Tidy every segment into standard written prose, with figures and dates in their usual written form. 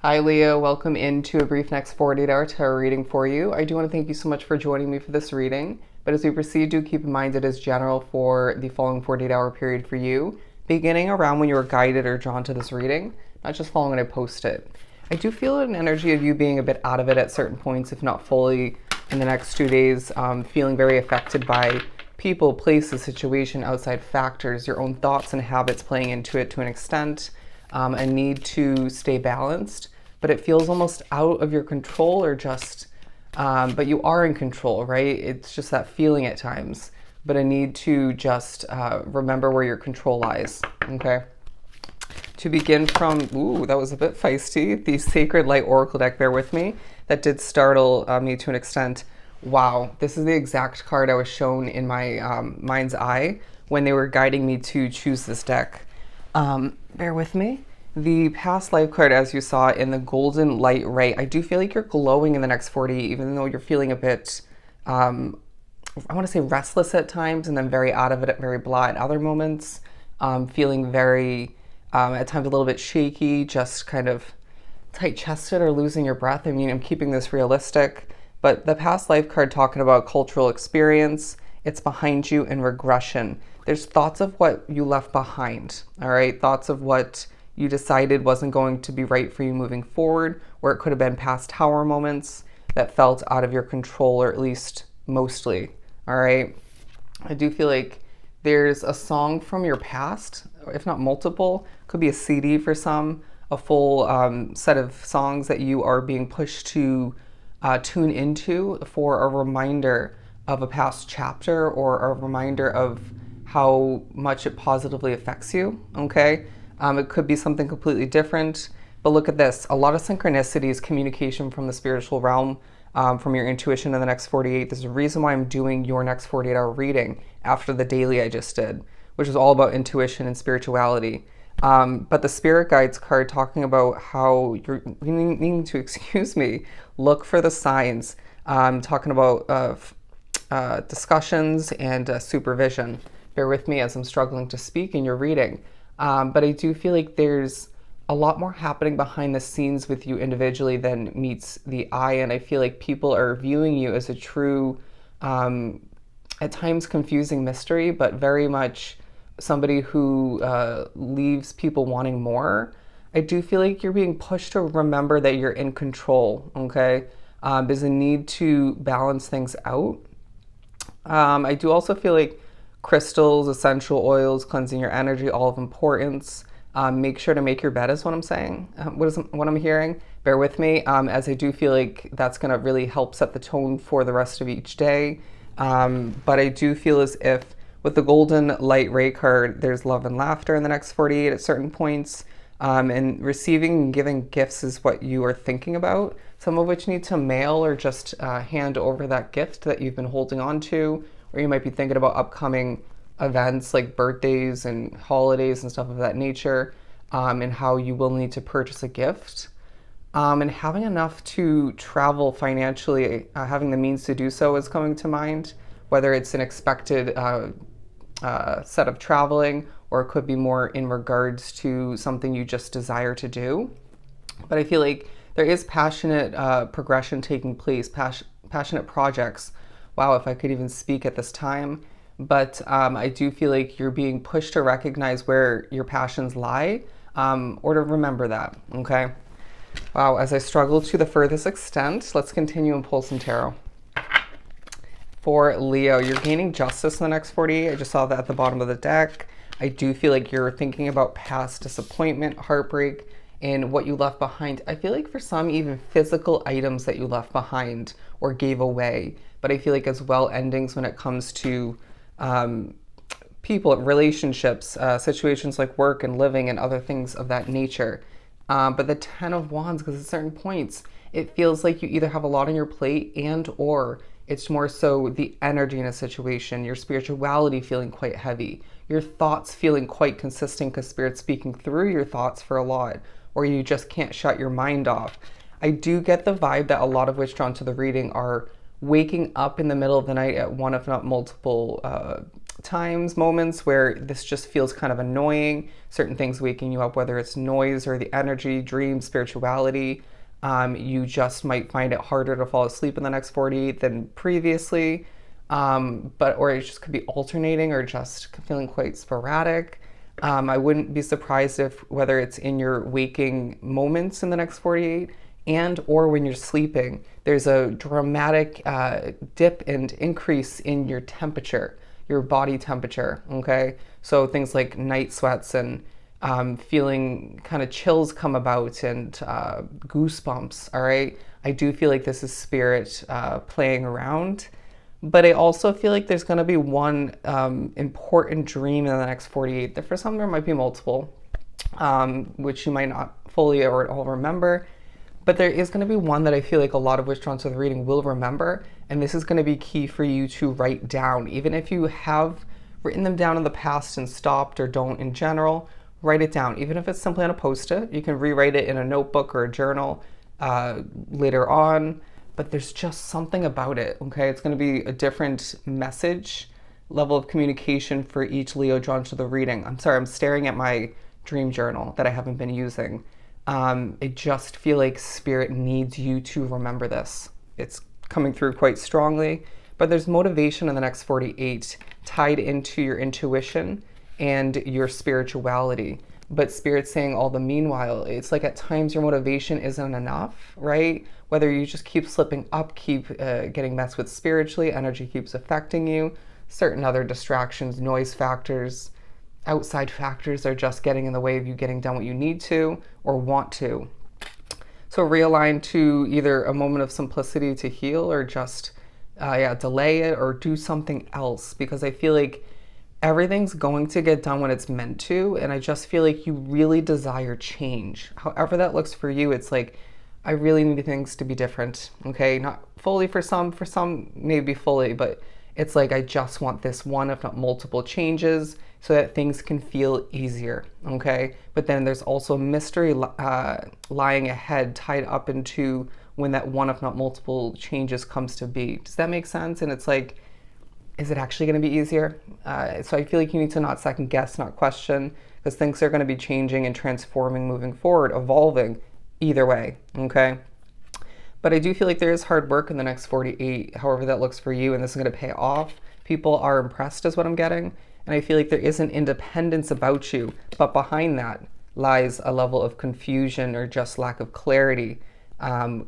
Hi Leo, welcome into a brief next 48-hour tarot reading for you. I do want to thank you so much for joining me for this reading, but as we proceed, do keep in mind it is general for the following 48-hour period for you, beginning around when you were guided or drawn to this reading, not just following when I post it. I do feel an energy of you being a bit out of it at certain points, if not fully, in the next 2 days, feeling very affected by people, places, situation, outside factors, your own thoughts and habits playing into it to an extent, a need to stay balanced, but it feels almost out of your control or just, but you are in control, right? It's just that feeling at times, but a need to just remember where your control lies, okay? To begin from, ooh, that was a bit feisty, the Sacred Light Oracle deck, bear with me. That did startle me to an extent. Wow, this is the exact card I was shown in my mind's eye when they were guiding me to choose this deck. Bear with me. The past life card, as you saw in the golden light ray, I do feel like you're glowing in the next 40, even though you're feeling a bit, I want to say restless at times and then very out of it, very blah at other moments, feeling very, at times a little bit shaky, just kind of tight-chested or losing your breath. I mean, I'm keeping this realistic, but the past life card talking about cultural experience, it's behind you in regression. There's thoughts of what you left behind, all right? Thoughts of what you decided wasn't going to be right for you moving forward, or it could have been past tower moments that felt out of your control, or at least mostly, all right? I do feel like there's a song from your past, if not multiple, could be a CD for some, a full set of songs that you are being pushed to tune into for a reminder of a past chapter or a reminder of how much it positively affects you, okay? It could be something completely different, but look at this. A lot of synchronicities, communication from the spiritual realm, from your intuition in the next 48. There's a reason why I'm doing your next 48-hour reading after the daily I just did, which is all about intuition and spirituality. But the Spirit Guides card talking about how you're needing to, excuse me, look for the signs, talking about discussions and supervision. Bear with me as I'm struggling to speak in your reading. But I do feel like there's a lot more happening behind the scenes with you individually than meets the eye. And I feel like people are viewing you as a true, at times confusing mystery, but very much somebody who leaves people wanting more. I do feel like you're being pushed to remember that you're in control, okay? There's a need to balance things out. I do also feel like crystals, essential oils, cleansing your energy, all of importance. Make sure to make your bed is what I'm saying. What I'm hearing? Bear with me, as I do feel like that's going to really help set the tone for the rest of each day. But I do feel as if with the golden light ray card, there's love and laughter in the next 48 at certain points. And receiving and giving gifts is what you are thinking about, some of which need to mail or just hand over that gift that you've been holding on to, or you might be thinking about upcoming events like birthdays and holidays and stuff of that nature, and how you will need to purchase a gift. And having enough to travel financially, having the means to do so is coming to mind, whether it's an expected set of traveling, or it could be more in regards to something you just desire to do. But I feel like there is passionate progression taking place, passionate projects. Wow, if I could even speak at this time. But I do feel like you're being pushed to recognize where your passions lie, or to remember that, okay? Wow, as I struggle to the furthest extent, let's continue and pull some tarot. For Leo, you're gaining justice in the next 48. I just saw that at the bottom of the deck. I do feel like you're thinking about past disappointment, heartbreak, and what you left behind. I feel like for some, even physical items that you left behind or gave away. But I feel like as well endings when it comes to people, relationships, situations like work and living and other things of that nature. But the Ten of Wands, because at certain points, it feels like you either have a lot on your plate and or it's more so the energy in a situation, your spirituality feeling quite heavy, your thoughts feeling quite consistent because Spirit's speaking through your thoughts for a lot, or you just can't shut your mind off. I do get the vibe that a lot of which drawn to the reading are waking up in the middle of the night at one, if not multiple times, moments where this just feels kind of annoying. Certain things waking you up, whether it's noise or the energy, dreams, spirituality. You just might find it harder to fall asleep in the next 48 than previously. Or it just could be alternating or just feeling quite sporadic. I wouldn't be surprised if whether it's in your waking moments in the next 48 and or when you're sleeping, there's a dramatic dip and increase in your temperature, your body temperature, okay? So things like night sweats and feeling kind of chills come about and goosebumps, all right? I do feel like this is spirit playing around. But I also feel like there's going to be one important dream in the next 48. For some, there might be multiple, which you might not fully or all remember. But there is going to be one that I feel like a lot of witch drawn to the reading will remember. And this is going to be key for you to write down. Even if you have written them down in the past and stopped or don't in general, write it down. Even if it's simply on a post-it, you can rewrite it in a notebook or a journal later on. But there's just something about it, okay? It's going to be a different message, level of communication for each Leo drawn to the reading. I'm sorry, I'm staring at my dream journal that I haven't been using. I just feel like spirit needs you to remember this. It's coming through quite strongly, but there's motivation in the next 48 tied into your intuition and your spirituality. But spirit's saying all the meanwhile, it's like at times your motivation isn't enough, right? Whether you just keep slipping up, keep getting messed with spiritually, energy keeps affecting you, certain other distractions, noise factors, outside factors are just getting in the way of you getting done what you need to or want to. So realign to either a moment of simplicity to heal or just delay it or do something else, because I feel like everything's going to get done when it's meant to, and I just feel like you really desire change. However that looks for you, it's like, I really need things to be different, okay? Not fully for some maybe fully, but it's like I just want this one, if not multiple changes so that things can feel easier, okay? But then there's also mystery lying ahead, tied up into when that one, if not multiple changes comes to be. Does that make sense? And it's like, is it actually going to be easier? So I feel like you need to not second guess, not question, because things are going to be changing and transforming, moving forward, evolving either way, okay? But I do feel like there is hard work in the next 48, however that looks for you, and this is going to pay off. People are impressed is what I'm getting, and I feel like there is an independence about you, but behind that lies a level of confusion or just lack of clarity,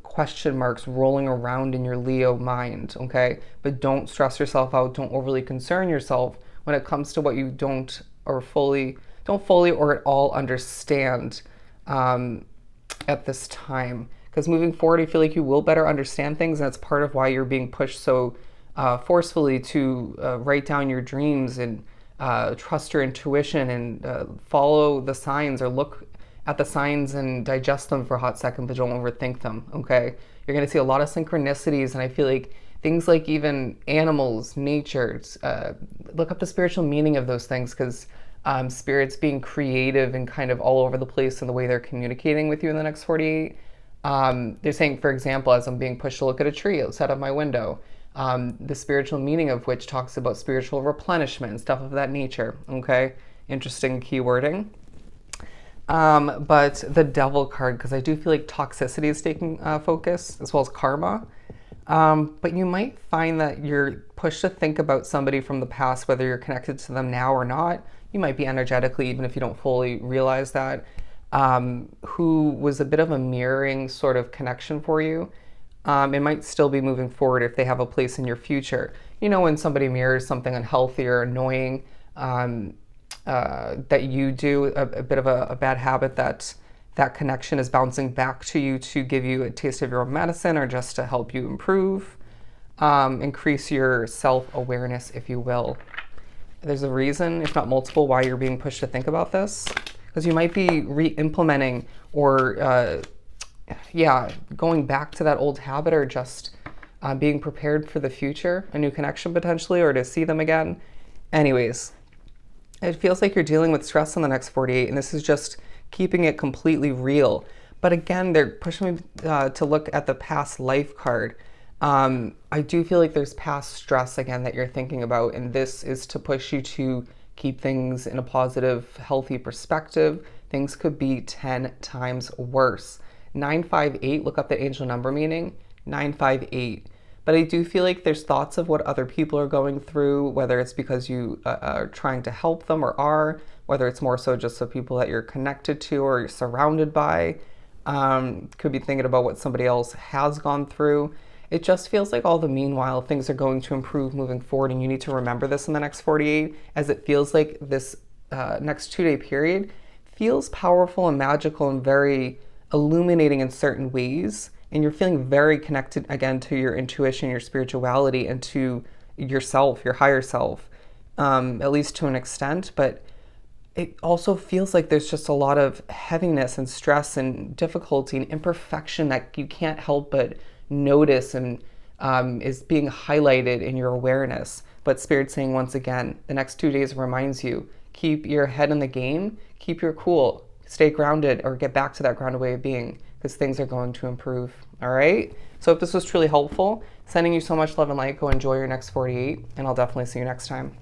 question marks rolling around in your Leo mind, okay? But don't stress yourself out, don't overly concern yourself when it comes to what you don't fully or at all understand at this time. Because moving forward, I feel like you will better understand things, and that's part of why you're being pushed so forcefully to write down your dreams and trust your intuition and follow the signs, or look at the signs and digest them for a hot second, but don't overthink them, okay? You're going to see a lot of synchronicities, and I feel like things like even animals, nature, look up the spiritual meaning of those things, because spirits being creative and kind of all over the place in the way they're communicating with you in the next 48. They're saying, for example, as I'm being pushed to look at a tree outside of my window, the spiritual meaning of which talks about spiritual replenishment and stuff of that nature, okay? Interesting keywording. But the Devil card, because I do feel like toxicity is taking focus, as well as karma. But you might find that you're pushed to think about somebody from the past, whether you're connected to them now or not. You might be energetically, even if you don't fully realize that, who was a bit of a mirroring sort of connection for you. It might still be moving forward if they have a place in your future. You know, when somebody mirrors something unhealthy or annoying, that you do, a bit of a bad habit, that connection is bouncing back to you to give you a taste of your own medicine, or just to help you improve, increase your self-awareness, if you will. There's a reason, if not multiple, why you're being pushed to think about this, because you might be re-implementing or going back to that old habit, or just being prepared for the future, a new connection potentially, or to see them again. Anyways, it feels like you're dealing with stress in the next 48, and this is just keeping it completely real. But again, they're pushing me to look at the past life card. I do feel like there's past stress again that you're thinking about, and this is to push you to keep things in a positive, healthy perspective. Things could be 10 times worse. 958, look up the angel number meaning, 958. But I do feel like there's thoughts of what other people are going through, whether it's because you are trying to help them or are, whether it's more so just the people that you're connected to or you're surrounded by. Could be thinking about what somebody else has gone through. It just feels like all the meanwhile things are going to improve moving forward, and you need to remember this in the next 48, as it feels like this next 2 day period feels powerful and magical and very illuminating in certain ways. And you're feeling very connected again to your intuition, your spirituality, and to yourself, your higher self, at least to an extent. But it also feels like there's just a lot of heaviness and stress and difficulty and imperfection that you can't help but notice, and is being highlighted in your awareness. But Spirit saying once again, the next 2 days reminds you, keep your head in the game, keep your cool, stay grounded, or get back to that grounded way of being, because things are going to improve. All right? So if this was truly helpful, sending you so much love and light. Go enjoy your next 48, and I'll definitely see you next time.